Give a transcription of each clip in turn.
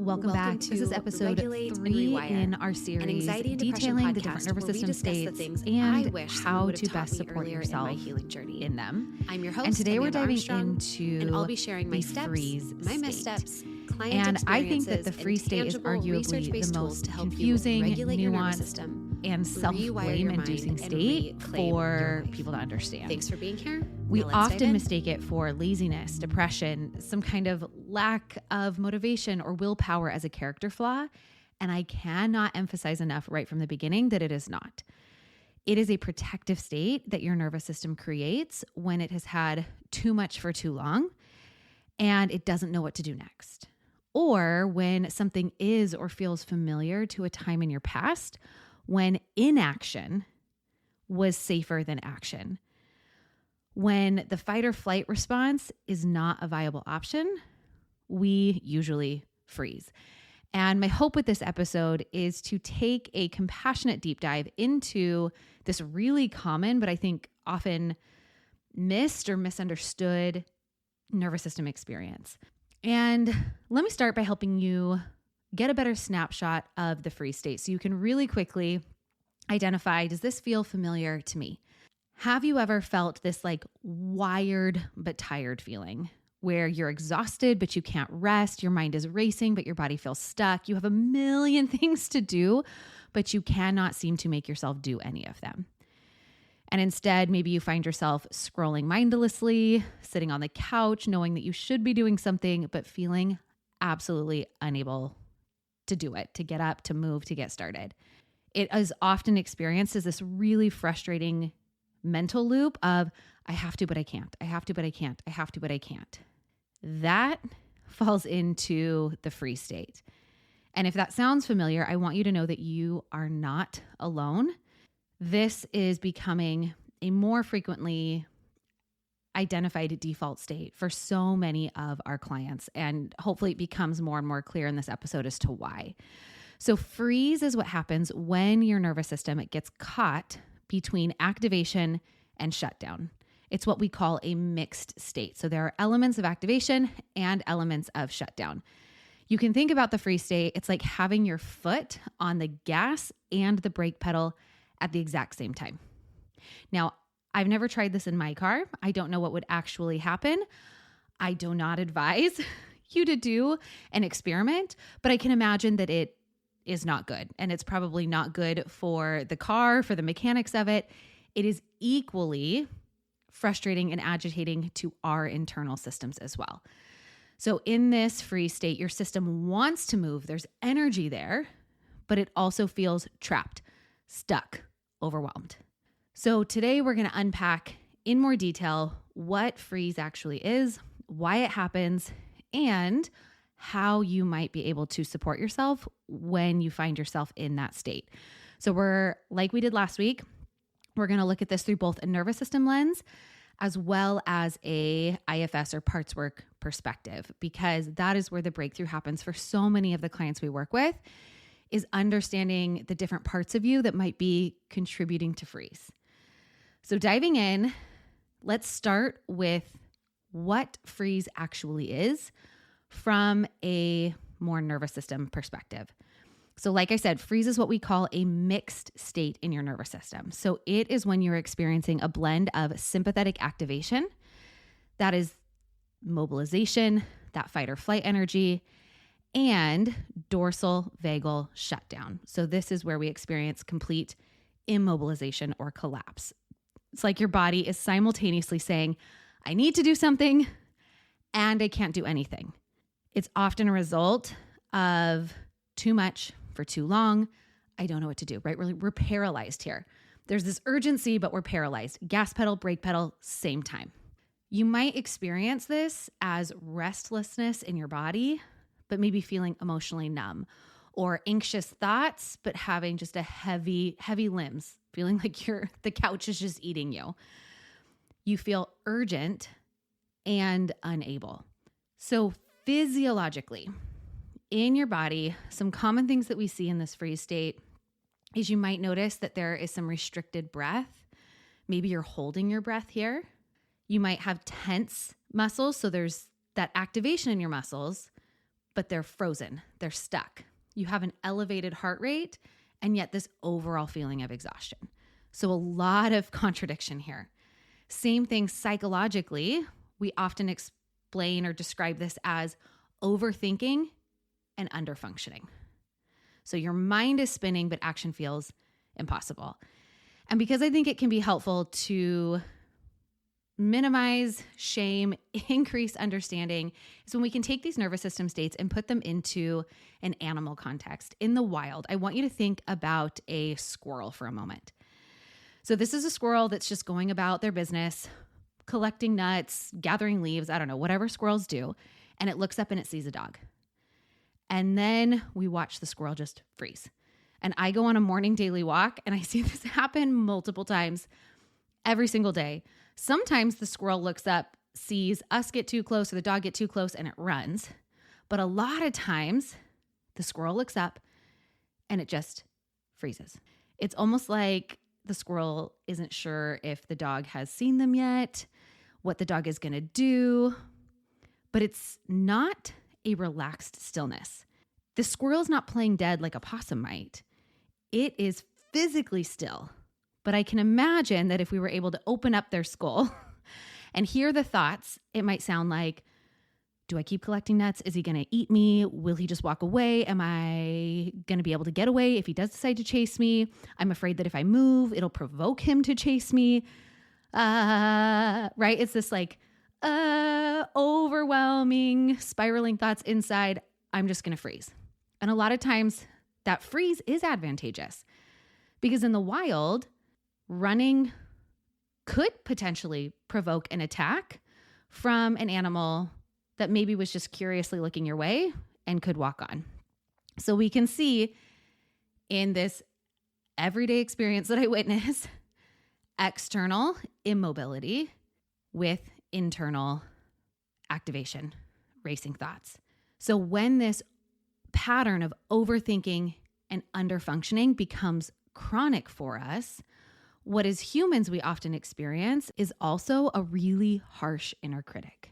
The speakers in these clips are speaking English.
Welcome back. This is episode 3 in our series detailing the different nervous system states and how to best support yourself in them. I'm your host, and today we're diving Armstrong, into and I'll be sharing my the steps, freeze my state. missteps, client And I think that experiences, the freeze state is and tangible arguably research-based the tools most to help you confusing, regulate your nervous nuanced, system, and rewire your self-blame-inducing mind, and state reclaim your for life. people to understand. Thanks for being here. We Now let's dive often in. mistake it for laziness, depression, some kind of lack of motivation or willpower as a character flaw. And I cannot emphasize enough right from the beginning that it is not. It is a protective state that your nervous system creates when it has had too much for too long and it doesn't know what to do next. Or when something is or feels familiar to a time in your past when inaction was safer than action. When the fight or flight response is not a viable option, we usually freeze. And my hope with this episode is to take a compassionate deep dive into this really common, but I think often missed or misunderstood nervous system experience. And let me start by helping you get a better snapshot of the freeze state so you can really quickly identify, does this feel familiar to me? Have you ever felt this like wired but tired feeling where you're exhausted but you can't rest, your mind is racing but your body feels stuck, you have a million things to do but you cannot seem to make yourself do any of them? And instead, maybe you find yourself scrolling mindlessly, sitting on the couch, knowing that you should be doing something, but feeling absolutely unable to do it, to get up, to move, to get started. It is often experienced as this really frustrating mental loop of, I have to, but I can't. I have to, but I can't. I have to, but I can't. That falls into the freeze state. And if that sounds familiar, I want you to know that you are not alone. This is becoming a more frequently identified default state for so many of our clients. And hopefully it becomes more and more clear in this episode as to why. So freeze is what happens when your nervous system gets caught between activation and shutdown. It's what we call a mixed state. So there are elements of activation and elements of shutdown. You can think about the freeze state. It's like having your foot on the gas and the brake pedal at the exact same time. Now, I've never tried this in my car. I don't know what would actually happen. I do not advise you to do an experiment, but I can imagine that it is not good. And it's probably not good for the car, for the mechanics of it. It is equally frustrating and agitating to our internal systems as well. So in this freeze state, your system wants to move. There's energy there, but it also feels trapped, stuck, overwhelmed. So today we're going to unpack in more detail what freeze actually is, why it happens, and how you might be able to support yourself when you find yourself in that state. So we're, like we did last week, we're going to look at this through both a nervous system lens as well as a IFS or parts work perspective, because that is where the breakthrough happens for so many of the clients we work with, is understanding the different parts of you that might be contributing to freeze. So diving in, let's start with what freeze actually is from a more nervous system perspective. So like I said, freeze is what we call a mixed state in your nervous system. So it is when you're experiencing a blend of sympathetic activation, that is mobilization, that fight or flight energy, and dorsal vagal shutdown. So this is where we experience complete immobilization or collapse. It's like your body is simultaneously saying, I need to do something and I can't do anything. It's often a result of too much for too long. I don't know what to do, right? We're paralyzed here. There's this urgency, but we're paralyzed. Gas pedal, brake pedal, same time. You might experience this as restlessness in your body, but maybe feeling emotionally numb, or anxious thoughts, but having just a heavy limbs, feeling like the couch is just eating you. You feel urgent and unable. So physiologically, in your body, some common things that we see in this freeze state is you might notice that there is some restricted breath. Maybe you're holding your breath here. You might have tense muscles. So there's that activation in your muscles, but they're frozen, they're stuck. You have an elevated heart rate and yet this overall feeling of exhaustion. So a lot of contradiction here. Same thing psychologically. We often explain or describe this as overthinking and underfunctioning. So your mind is spinning, but action feels impossible. And because I think it can be helpful to minimize shame, increase understanding, is when we can take these nervous system states and put them into an animal context. In the wild, I want you to think about a squirrel for a moment. So this is a squirrel that's just going about their business, collecting nuts, gathering leaves, I don't know, whatever squirrels do. And it looks up and it sees a dog. And then we watch the squirrel just freeze. And I go on a morning daily walk and I see this happen multiple times every single day. Sometimes the squirrel looks up, sees us get too close or the dog get too close and it runs. But a lot of times the squirrel looks up and it just freezes. It's almost like the squirrel isn't sure if the dog has seen them yet, what the dog is going to do, but it's not a relaxed stillness. The squirrel is not playing dead like a possum might. It is physically still, but I can imagine that if we were able to open up their skull and hear the thoughts, it might sound like, do I keep collecting nuts? Is he going to eat me? Will he just walk away? Am I going to be able to get away if he does decide to chase me? I'm afraid that if I move, it'll provoke him to chase me. Right? It's this like overwhelming, spiraling thoughts inside. I'm just going to freeze. And a lot of times that freeze is advantageous because in the wild, running could potentially provoke an attack from an animal that maybe was just curiously looking your way and could walk on. So we can see in this everyday experience that I witness, external immobility with internal activation, racing thoughts. So when this pattern of overthinking and underfunctioning becomes chronic for us, what as humans we often experience is also a really harsh inner critic.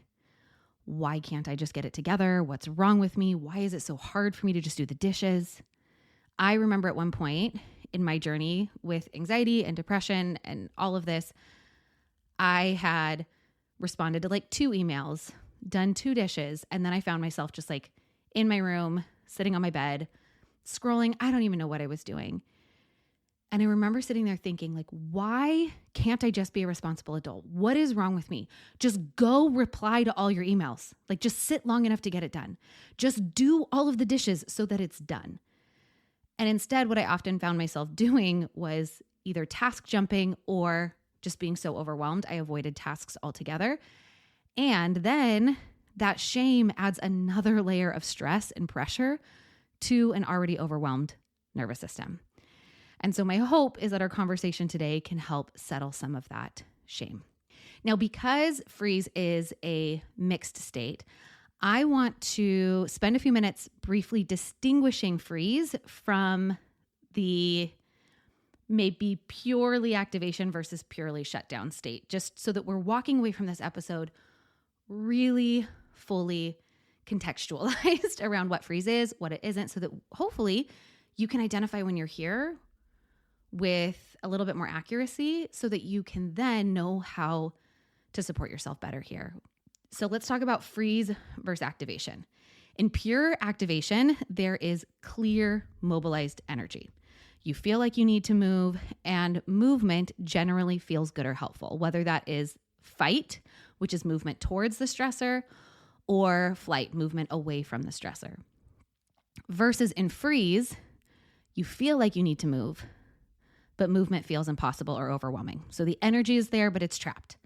Why can't I just get it together? What's wrong with me? Why is it so hard for me to just do the dishes? I remember at one point in my journey with anxiety and depression and all of this, I had responded to like 2 emails, done 2 dishes, and then I found myself just like in my room, sitting on my bed, scrolling. I don't even know what I was doing. And I remember sitting there thinking, like, why can't I just be a responsible adult? What is wrong with me? Just go reply to all your emails. Like, just sit long enough to get it done. Just do all of the dishes so that it's done. And instead, what I often found myself doing was either task jumping or just being so overwhelmed, I avoided tasks altogether. And then that shame adds another layer of stress and pressure to an already overwhelmed nervous system. And so my hope is that our conversation today can help settle some of that shame. Now, because freeze is a mixed state, I want to spend a few minutes briefly distinguishing freeze from the maybe purely activation versus purely shutdown state, just so that we're walking away from this episode really fully contextualized around what freeze is, what it isn't, so that hopefully you can identify when you're here with a little bit more accuracy so that you can then know how to support yourself better here. So let's talk about freeze versus activation. In pure activation, there is clear mobilized energy. You feel like you need to move, and movement generally feels good or helpful, whether that is fight, which is movement towards the stressor, or flight, movement away from the stressor. Versus in freeze, you feel like you need to move, but movement feels impossible or overwhelming. So the energy is there, but it's trapped.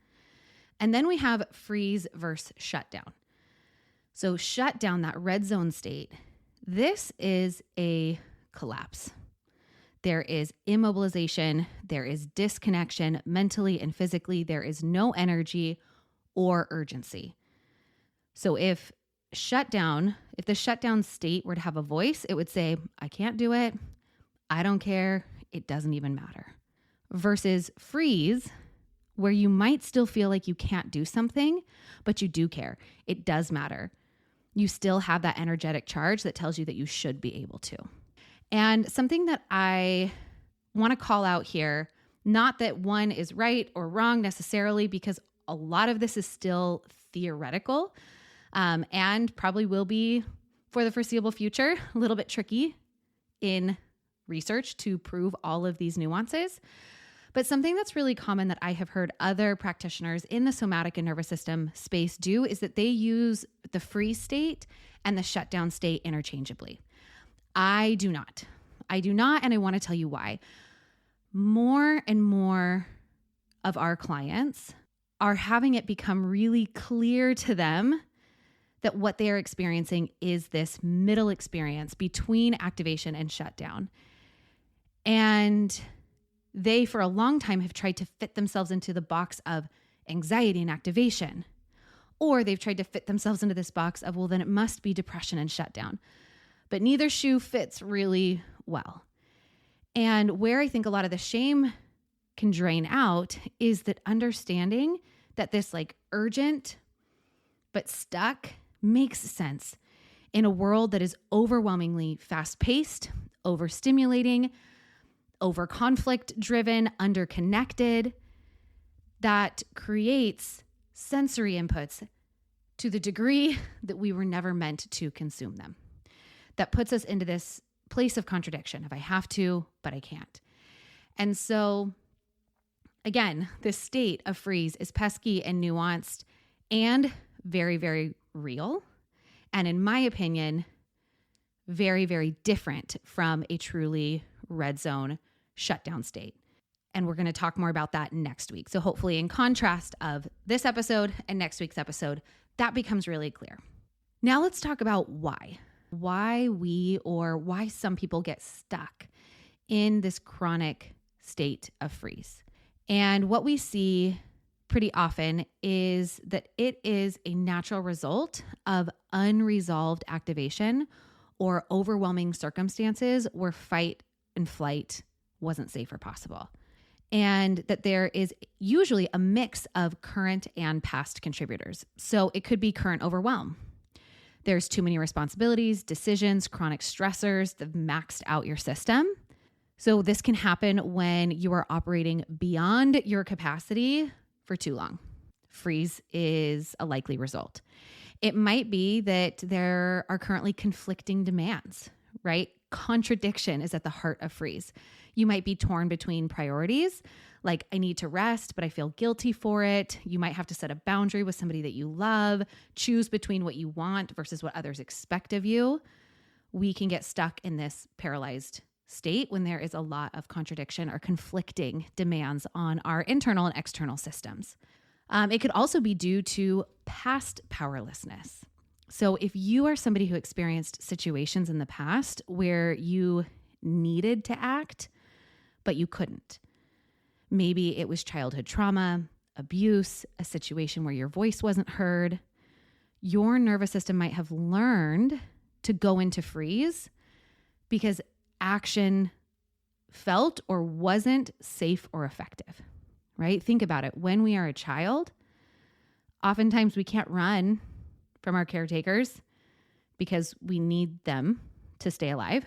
And then we have freeze versus shutdown. So shutdown, that red zone state, this is a collapse. There is immobilization, there is disconnection mentally and physically, there is no energy or urgency. So if the shutdown state were to have a voice, it would say, I can't do it, I don't care, it doesn't even matter. Versus freeze, where you might still feel like you can't do something, but you do care. It does matter. You still have that energetic charge that tells you that you should be able to. And something that I want to call out here, not that one is right or wrong necessarily, because a lot of this is still theoretical, and probably will be for the foreseeable future, a little bit tricky in research to prove all of these nuances. But something that's really common that I have heard other practitioners in the somatic and nervous system space do is that they use the freeze state and the shutdown state interchangeably. I do not, and I want to tell you why. More and more of our clients are having it become really clear to them that what they are experiencing is this middle experience between activation and shutdown. And they, for a long time, have tried to fit themselves into the box of anxiety and activation. Or they've tried to fit themselves into this box of, well, then it must be depression and shutdown. But neither shoe fits really well. And where I think a lot of the shame can drain out is that understanding that this urgent but stuck makes sense in a world that is overwhelmingly fast-paced, overstimulating, over conflict driven, underconnected, that creates sensory inputs to the degree that we were never meant to consume them. That puts us into this place of contradiction of I have to, but I can't. And so again, this state of freeze is pesky and nuanced and very, very real. And in my opinion, very, very different from a truly red zone shutdown state. And we're going to talk more about that next week. So hopefully in contrast of this episode and next week's episode, that becomes really clear. Now let's talk about why some people get stuck in this chronic state of freeze. And what we see pretty often is that it is a natural result of unresolved activation or overwhelming circumstances where fight and flight wasn't safe or possible. And that there is usually a mix of current and past contributors. So it could be current overwhelm. There's too many responsibilities, decisions, chronic stressors that have maxed out your system. So this can happen when you are operating beyond your capacity for too long. Freeze is a likely result. It might be that there are currently conflicting demands, right? Contradiction is at the heart of freeze. You might be torn between priorities, like I need to rest, but I feel guilty for it. You might have to set a boundary with somebody that you love, choose between what you want versus what others expect of you. We can get stuck in this paralyzed state when there is a lot of contradiction or conflicting demands on our internal and external systems. It could also be due to past powerlessness. So if you are somebody who experienced situations in the past where you needed to act, but you couldn't, maybe it was childhood trauma, abuse, a situation where your voice wasn't heard, your nervous system might have learned to go into freeze because action felt or wasn't safe or effective, right? Think about it. When we are a child, oftentimes we can't run from our caretakers because we need them to stay alive.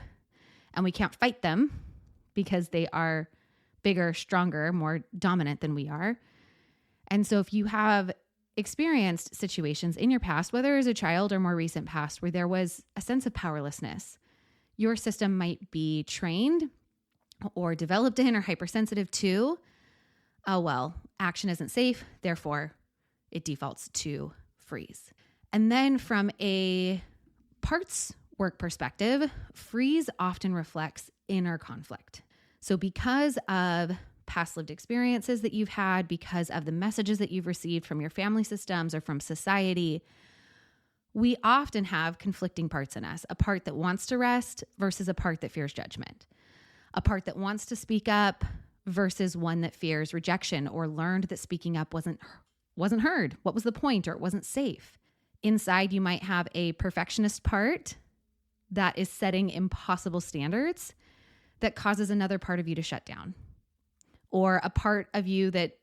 And we can't fight them because they are bigger, stronger, more dominant than we are. And so if you have experienced situations in your past, whether as a child or more recent past, where there was a sense of powerlessness, your system might be trained or developed in or hypersensitive to, oh, well, action isn't safe, therefore it defaults to freeze. And then from a parts work perspective, freeze often reflects inner conflict. So because of past lived experiences that you've had, because of the messages that you've received from your family systems or from society, we often have conflicting parts in us, a part that wants to rest versus a part that fears judgment, a part that wants to speak up versus one that fears rejection or learned that speaking up wasn't heard. What was the point? Or it wasn't safe. Inside, you might have a perfectionist part that is setting impossible standards that causes another part of you to shut down, or a part of you that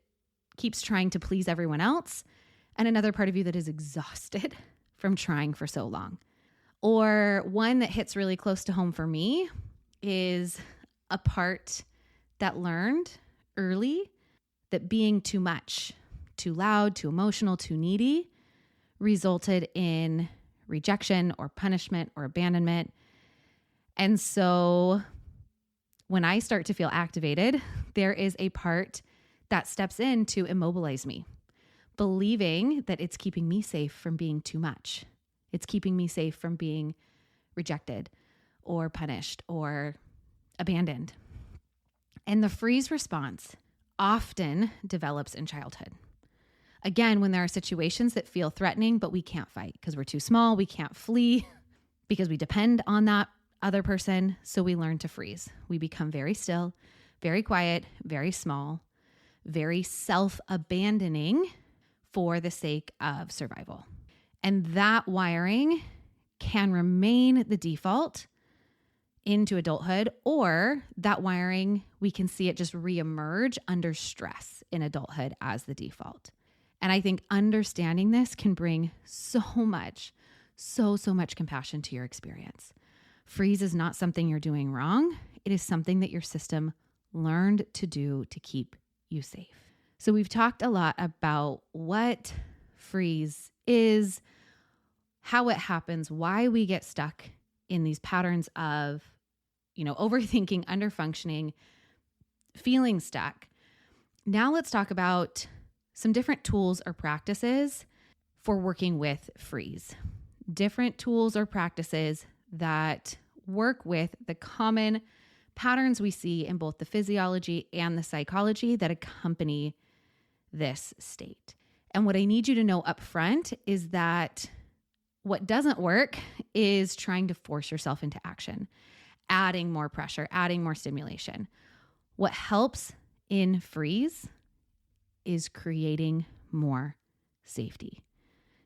keeps trying to please everyone else, and another part of you that is exhausted from trying for so long. Or one that hits really close to home for me is a part that learned early that being too much, too loud, too emotional, too needy resulted in rejection or punishment or abandonment. And so when I start to feel activated, there is a part that steps in to immobilize me, believing that it's keeping me safe from being too much. It's keeping me safe from being rejected or punished or abandoned. And the freeze response often develops in childhood. Again, when there are situations that feel threatening, but we can't fight because we're too small, we can't flee because we depend on that other person. So we learn to freeze. We become very still, very quiet, very small, very self-abandoning for the sake of survival. And that wiring can remain the default into adulthood, or that wiring, we can see it just reemerge under stress in adulthood as the default. And I think understanding this can bring so much compassion to your experience. Freeze is not something you're doing wrong. It is something that your system learned to do to keep you safe. So we've talked a lot about what freeze is, how it happens, why we get stuck in these patterns of, overthinking, underfunctioning, feeling stuck. Now let's talk about some different tools or practices for working with freeze. Different tools or practices that work with the common patterns we see in both the physiology and the psychology that accompany this state. And what I need you to know up front is that what doesn't work is trying to force yourself into action, adding more pressure, adding more stimulation. What helps in freeze is creating more safety.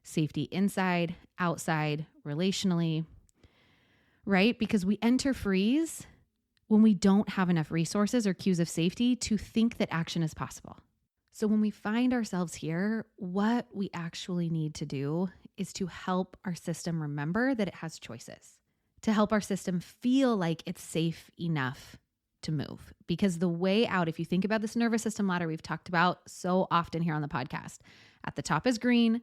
Safety inside, outside, relationally, right? Because we enter freeze when we don't have enough resources or cues of safety to think that action is possible. So when we find ourselves here, what we actually need to do is to help our system remember that it has choices, to help our system feel like it's safe enough to move. Because the way out, if you think about this nervous system ladder we've talked about so often here on the podcast, at the top is green,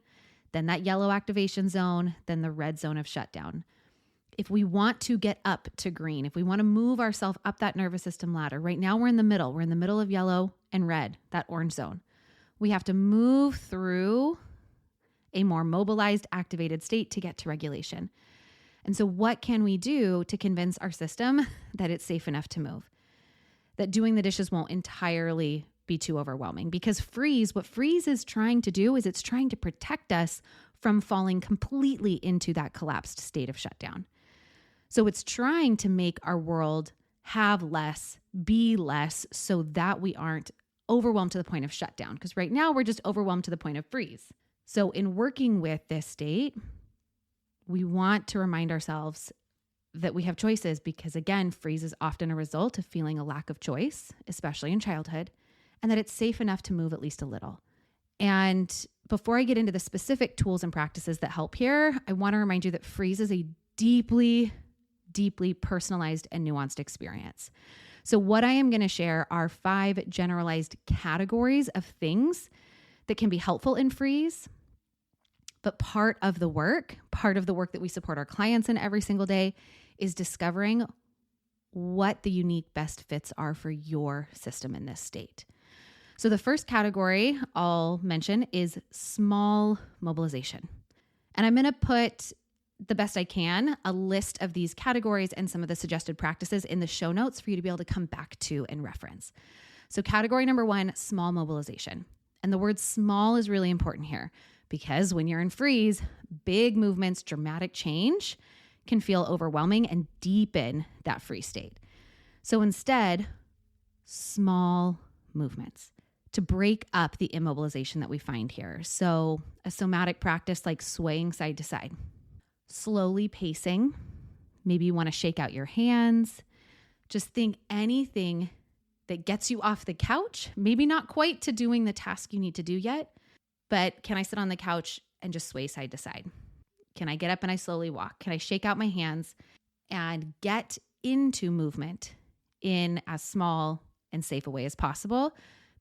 then that yellow activation zone, then the red zone of shutdown. If we want to get up to green, if we want to move ourselves up that nervous system ladder, right now we're in the middle. We're in the middle of yellow and red, that orange zone. We have to move through a more mobilized, activated state to get to regulation. And so what can we do to convince our system that it's safe enough to move? That doing the dishes won't entirely be too overwhelming? Because what freeze is trying to do is it's trying to protect us from falling completely into that collapsed state of shutdown. So it's trying to make our world have less, be less, so that we aren't overwhelmed to the point of shutdown. Because right now we're just overwhelmed to the point of freeze. So in working with this state, we want to remind ourselves that we have choices because, again, freeze is often a result of feeling a lack of choice, especially in childhood, and that it's safe enough to move at least a little. And before I get into the specific tools and practices that help here, I want to remind you that freeze is a deeply personalized and nuanced experience. So what I am going to share are 5 generalized categories of things that can be helpful in freeze. But part of the work that we support our clients in every single day is discovering what the unique best fits are for your system in this state. So the first category I'll mention is small mobilization. And I'm going to put the best I can, a list of these categories and some of the suggested practices in the show notes for you to be able to come back to and reference. So category number 1, small mobilization. And the word small is really important here because when you're in freeze, big movements, dramatic change can feel overwhelming and deepen that freeze state. So instead, small movements to break up the immobilization that we find here. So a somatic practice like swaying side to side, slowly pacing. Maybe you want to shake out your hands. Just think anything that gets you off the couch, maybe not quite to doing the task you need to do yet, but can I sit on the couch and just sway side to side? Can I get up and I slowly walk? Can I shake out my hands and get into movement in as small and safe a way as possible?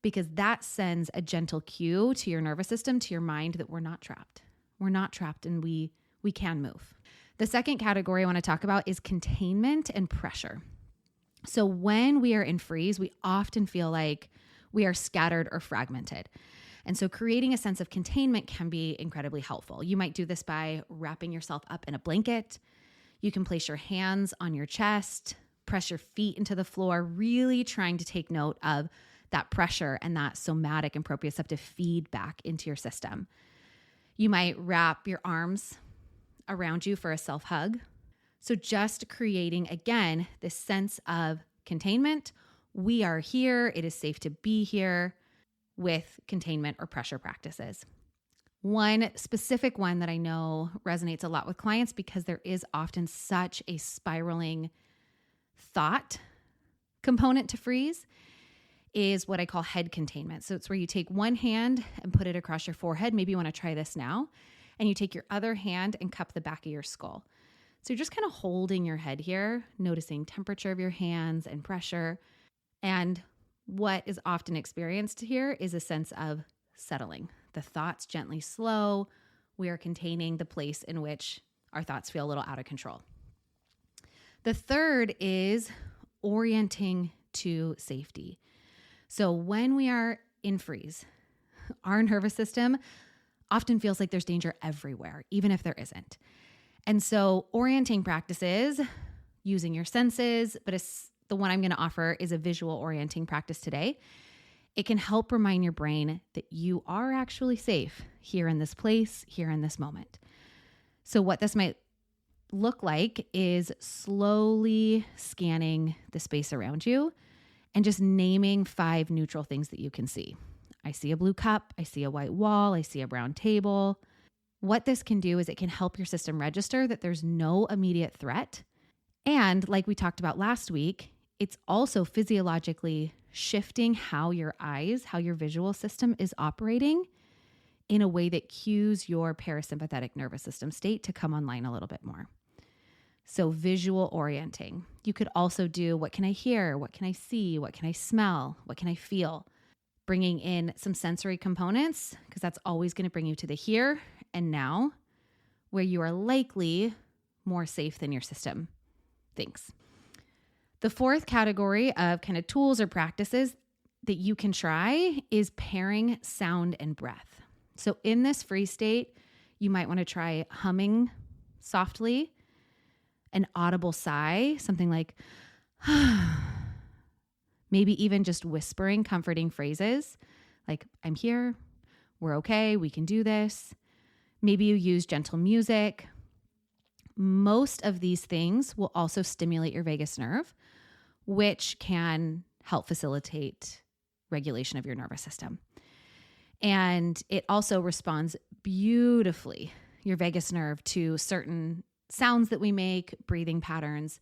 Because that sends a gentle cue to your nervous system, to your mind, that we're not trapped. We're not trapped, and we can move. The second category I want to talk about is containment and pressure. So when we are in freeze, we often feel like we are scattered or fragmented. And so creating a sense of containment can be incredibly helpful. You might do this by wrapping yourself up in a blanket. You can place your hands on your chest, press your feet into the floor, really trying to take note of that pressure and that somatic and proprioceptive feedback into your system. You might wrap your arms around you for a self-hug. So just creating, again, this sense of containment. We are here. It is safe to be here, with containment or pressure practices. One specific one that I know resonates a lot with clients, because there is often such a spiraling thought component to freeze, is what I call head containment. So it's where you take one hand and put it across your forehead. Maybe you want to try this now. And you take your other hand and cup the back of your skull. So you're just kind of holding your head here, noticing temperature of your hands and pressure. And what is often experienced here is a sense of settling. The thoughts gently slow. We are containing the place in which our thoughts feel a little out of control. The third is orienting to safety. So when we are in freeze, our nervous system often feels like there's danger everywhere, even if there isn't. And so orienting practices, using your senses, but the one I'm going to offer is a visual orienting practice today. It can help remind your brain that you are actually safe here in this place, here in this moment. So what this might look like is slowly scanning the space around you and just naming 5 neutral things that you can see. I see a blue cup. I see a white wall. I see a brown table. What this can do is it can help your system register that there's no immediate threat. And like we talked about last week, it's also physiologically shifting how your eyes, how your visual system is operating in a way that cues your parasympathetic nervous system state to come online a little bit more. So visual orienting. You could also do, what can I hear? What can I see? What can I smell? What can I feel? Bringing in some sensory components, because that's always going to bring you to the here and now, where you are likely more safe than your system thinks. The fourth category of kind of tools or practices that you can try is pairing sound and breath. So in this freeze state, you might want to try humming softly, an audible sigh, something like, maybe even just whispering comforting phrases like, I'm here, we're okay, we can do this. Maybe you use gentle music. Most of these things will also stimulate your vagus nerve, which can help facilitate regulation of your nervous system. And it also responds beautifully, your vagus nerve, to certain sounds that we make, breathing patterns.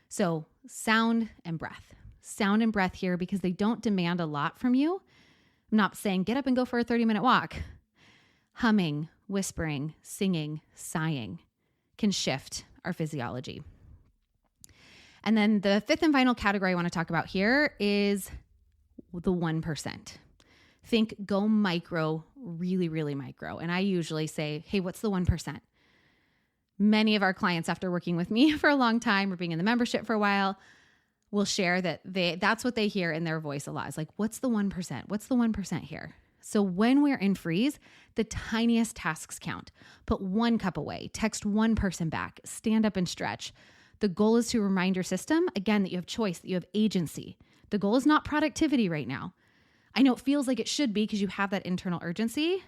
So sound and breath. Sound and breath here, because they don't demand a lot from you. I'm not saying get up and go for a 30-minute walk. Humming, whispering, singing, sighing can shift our physiology. And then the fifth and final category I want to talk about here is the 1%. Think go micro, really, really micro. And I usually say, hey, what's the 1%? Many of our clients, after working with me for a long time or being in the membership for a while, will share that that's what they hear in their voice a lot. It's like, what's the 1%? What's the 1% here? So when we're in freeze, the tiniest tasks count. Put 1 cup away, text 1 person back, stand up and stretch. The goal is to remind your system, again, that you have choice, that you have agency. The goal is not productivity right now. I know it feels like it should be because you have that internal urgency,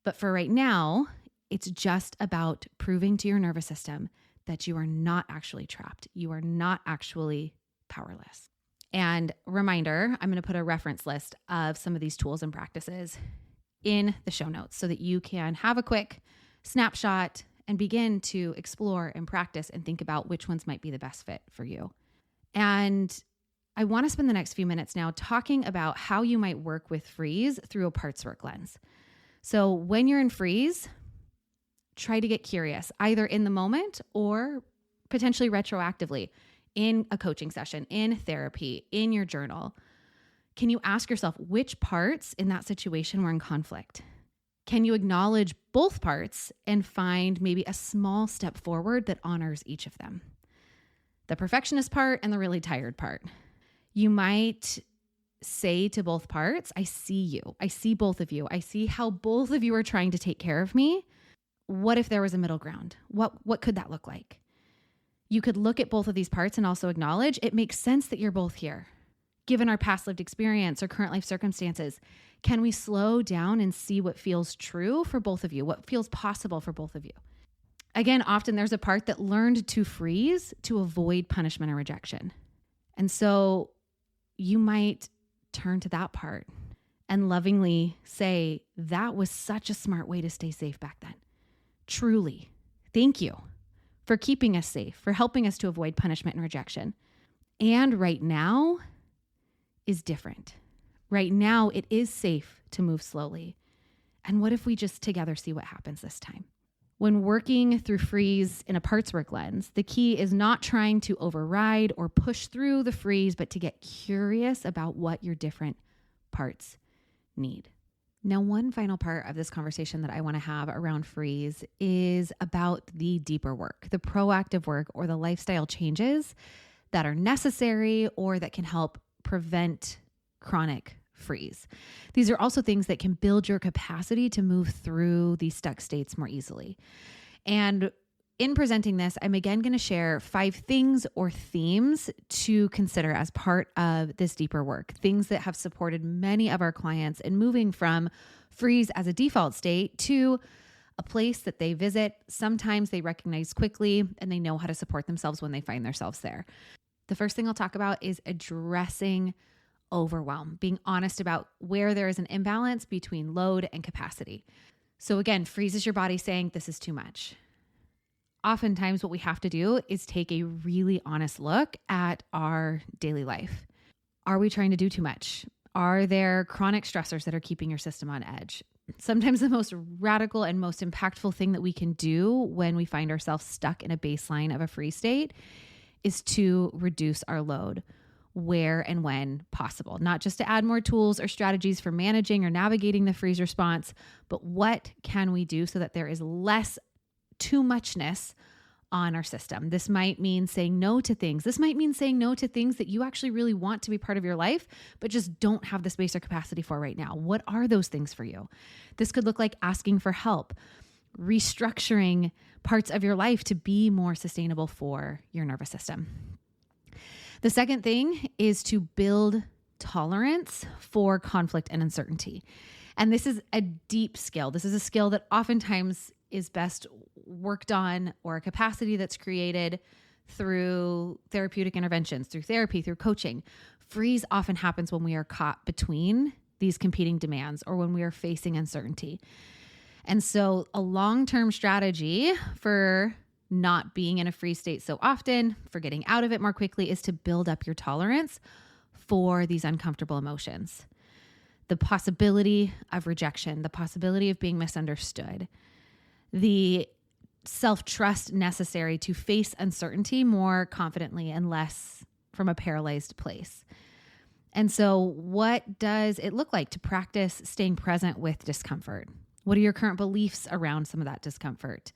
but for right now, it's just about proving to your nervous system that you are not actually trapped. You are not actually powerless. And reminder, I'm going to put a reference list of some of these tools and practices in the show notes so that you can have a quick snapshot and begin to explore and practice and think about which ones might be the best fit for you. And I want to spend the next few minutes now talking about how you might work with freeze through a parts work lens. So when you're in freeze, try to get curious, either in the moment or potentially retroactively in a coaching session, in therapy, in your journal. Can you ask yourself which parts in that situation were in conflict? Can you acknowledge both parts and find maybe a small step forward that honors each of them? The perfectionist part and the really tired part. You might say to both parts, I see you. I see both of you. I see how both of you are trying to take care of me. What if there was a middle ground? What could that look like? You could look at both of these parts and also acknowledge it makes sense that you're both here. Given our past lived experience or current life circumstances, can we slow down and see what feels true for both of you? What feels possible for both of you? Again, often there's a part that learned to freeze to avoid punishment or rejection. And so you might turn to that part and lovingly say, that was such a smart way to stay safe back then. Truly, thank you for keeping us safe, for helping us to avoid punishment and rejection. And right now is different. Right now, it is safe to move slowly. And what if we just together see what happens this time? When working through freeze in a parts work lens, the key is not trying to override or push through the freeze, but to get curious about what your different parts need. Now, one final part of this conversation that I want to have around freeze is about the deeper work, the proactive work, or the lifestyle changes that are necessary or that can help prevent chronic freeze. These are also things that can build your capacity to move through these stuck states more easily. And in presenting this, I'm again going to share 5 things or themes to consider as part of this deeper work, things that have supported many of our clients in moving from freeze as a default state to a place that they visit. Sometimes they recognize quickly and they know how to support themselves when they find themselves there. The first thing I'll talk about is addressing overwhelm, being honest about where there is an imbalance between load and capacity. So again, freeze is your body saying this is too much. Oftentimes what we have to do is take a really honest look at our daily life. Are we trying to do too much? Are there chronic stressors that are keeping your system on edge? Sometimes the most radical and most impactful thing that we can do when we find ourselves stuck in a baseline of a freeze state is to reduce our load where and when possible, not just to add more tools or strategies for managing or navigating the freeze response, but what can we do so that there is less too muchness on our system. This might mean saying no to things. This might mean saying no to things that you actually really want to be part of your life, but just don't have the space or capacity for right now. What are those things for you? This could look like asking for help, restructuring parts of your life to be more sustainable for your nervous system. The second thing is to build tolerance for conflict and uncertainty. And this is a deep skill. This is a skill that oftentimes is best worked on, or a capacity that's created through therapeutic interventions, through therapy, through coaching. Freeze often happens when we are caught between these competing demands or when we are facing uncertainty. And so a long-term strategy for not being in a freeze state so often, for getting out of it more quickly, is to build up your tolerance for these uncomfortable emotions. The possibility of rejection, the possibility of being misunderstood, the self-trust necessary to face uncertainty more confidently and less from a paralyzed place. And so what does it look like to practice staying present with discomfort? What are your current beliefs around some of that discomfort?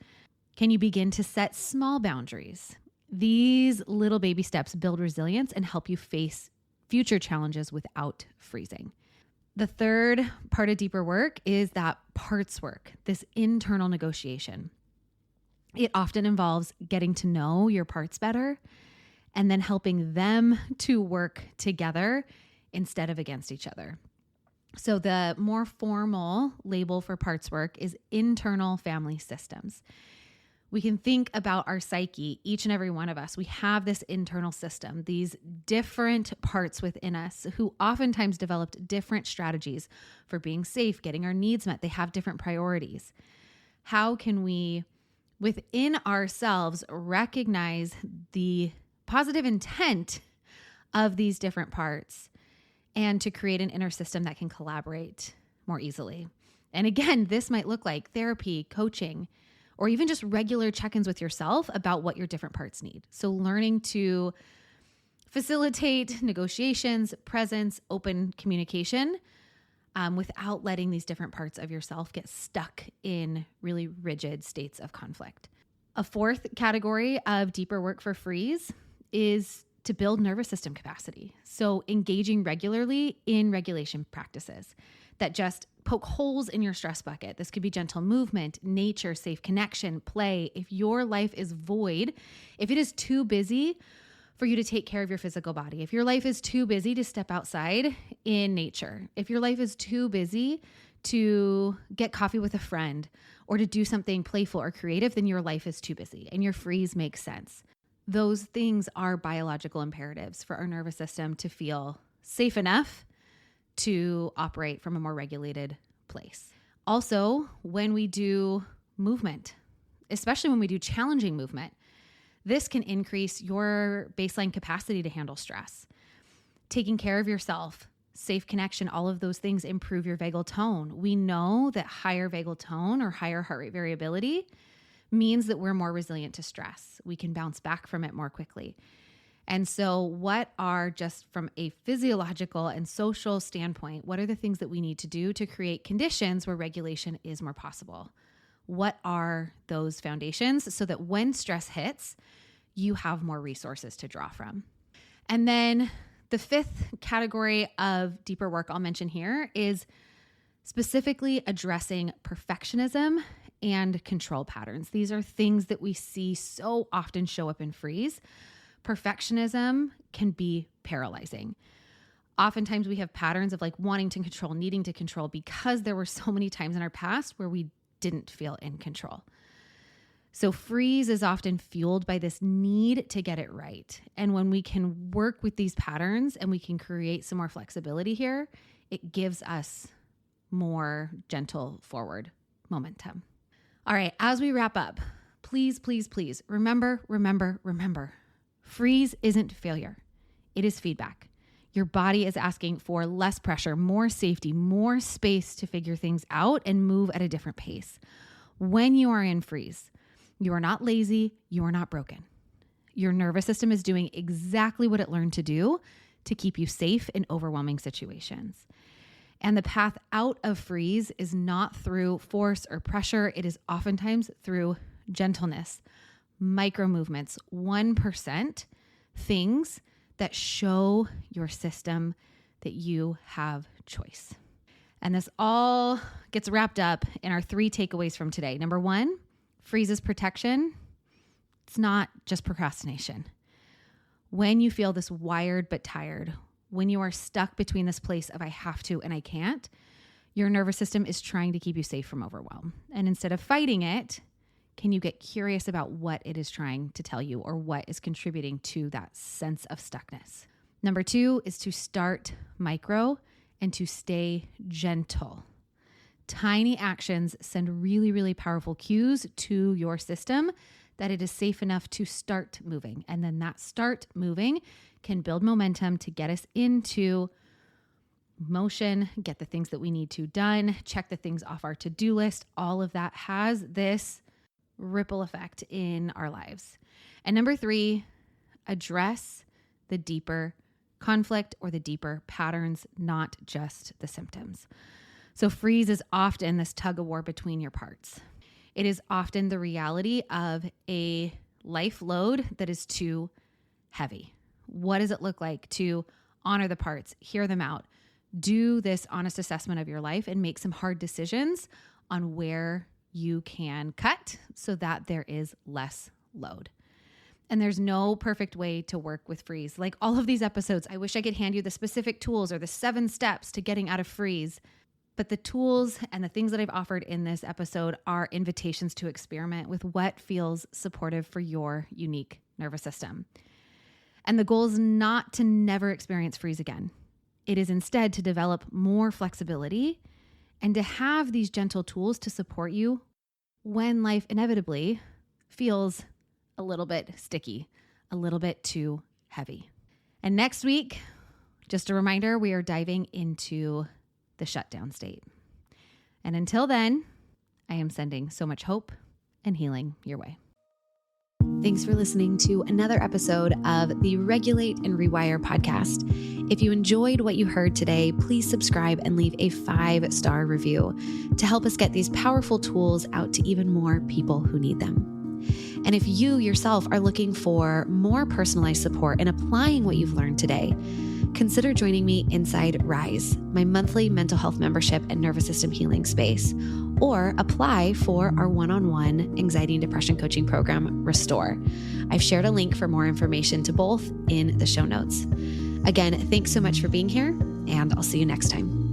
Can you begin to set small boundaries? These little baby steps build resilience and help you face future challenges without freezing. The third part of deeper work is that parts work, this internal negotiation. It often involves getting to know your parts better and then helping them to work together instead of against each other. So the more formal label for parts work is internal family systems. We can think about our psyche, each and every one of us. We have this internal system, these different parts within us who oftentimes developed different strategies for being safe, getting our needs met. They have different priorities. How can we, within ourselves, recognize the positive intent of these different parts and to create an inner system that can collaborate more easily? And again, this might look like therapy, coaching, or even just regular check-ins with yourself about what your different parts need. So learning to facilitate negotiations, presence, open communication, without letting these different parts of yourself get stuck in really rigid states of conflict. A fourth category of deeper work for freeze is to build nervous system capacity. So engaging regularly in regulation practices that just poke holes in your stress bucket. This could be gentle movement, nature, safe connection, play. If your life is void, if it is too busy for you to take care of your physical body, if your life is too busy to step outside in nature, if your life is too busy to get coffee with a friend or to do something playful or creative, then your life is too busy and your freeze makes sense. Those things are biological imperatives for our nervous system to feel safe enough to operate from a more regulated place. Also, when we do movement, especially when we do challenging movement, this can increase your baseline capacity to handle stress. Taking care of yourself, safe connection, all of those things improve your vagal tone. We know that higher vagal tone or higher heart rate variability means that we're more resilient to stress. We can bounce back from it more quickly. And so what are, just from a physiological and social standpoint, what are the things that we need to do to create conditions where regulation is more possible? What are those foundations so that when stress hits, you have more resources to draw from? And then the fifth category of deeper work I'll mention here is specifically addressing perfectionism and control patterns. These are things that we see so often show up in freeze. Perfectionism can be paralyzing. Oftentimes we have patterns of like wanting to control, needing to control, because there were so many times in our past where we didn't feel in control. So freeze is often fueled by this need to get it right. And when we can work with these patterns and we can create some more flexibility here, it gives us more gentle forward momentum. All right, as we wrap up, please, please, please remember, freeze isn't failure. It is feedback. Your body is asking for less pressure, more safety, more space to figure things out and move at a different pace. When you are in freeze, you are not lazy, you are not broken. Your nervous system is doing exactly what it learned to do to keep you safe in overwhelming situations. And the path out of freeze is not through force or pressure. It is oftentimes through gentleness, micro movements, 1% things that show your system that you have choice. And this all gets wrapped up in our 3 takeaways from today. Number 1, freeze is protection. It's not just procrastination. When you feel this wired but tired, when you are stuck between this place of I have to and I can't, your nervous system is trying to keep you safe from overwhelm. And instead of fighting it, can you get curious about what it is trying to tell you or what is contributing to that sense of stuckness? Number 2 is to start micro and to stay gentle. Tiny actions send really, really powerful cues to your system that it is safe enough to start moving. And then that start moving can build momentum to get us into motion, get the things that we need to done, check the things off our to-do list. All of that has this ripple effect in our lives. And number 3, address the deeper conflict or the deeper patterns, not just the symptoms. So freeze is often this tug of war between your parts. It is often the reality of a life load that is too heavy. What does it look like to honor the parts, hear them out, do this honest assessment of your life and make some hard decisions on where you can cut so that there is less load. And there's no perfect way to work with freeze. Like all of these episodes, I wish I could hand you the specific tools or the 7 steps to getting out of freeze. But the tools and the things that I've offered in this episode are invitations to experiment with what feels supportive for your unique nervous system. And the goal is not to never experience freeze again. It is instead to develop more flexibility and to have these gentle tools to support you when life inevitably feels a little bit sticky, a little bit too heavy. And next week, just a reminder, we are diving into the shutdown state. And until then, I am sending so much hope and healing your way. Thanks for listening to another episode of the Regulate and Rewire podcast. If you enjoyed what you heard today, please subscribe and leave a 5-star review to help us get these powerful tools out to even more people who need them. And if you yourself are looking for more personalized support in applying what you've learned today, consider joining me inside Rise, my monthly mental health membership and nervous system healing space, or apply for our one-on-one anxiety and depression coaching program, Restore. I've shared a link for more information to both in the show notes. Again, thanks so much for being here, and I'll see you next time.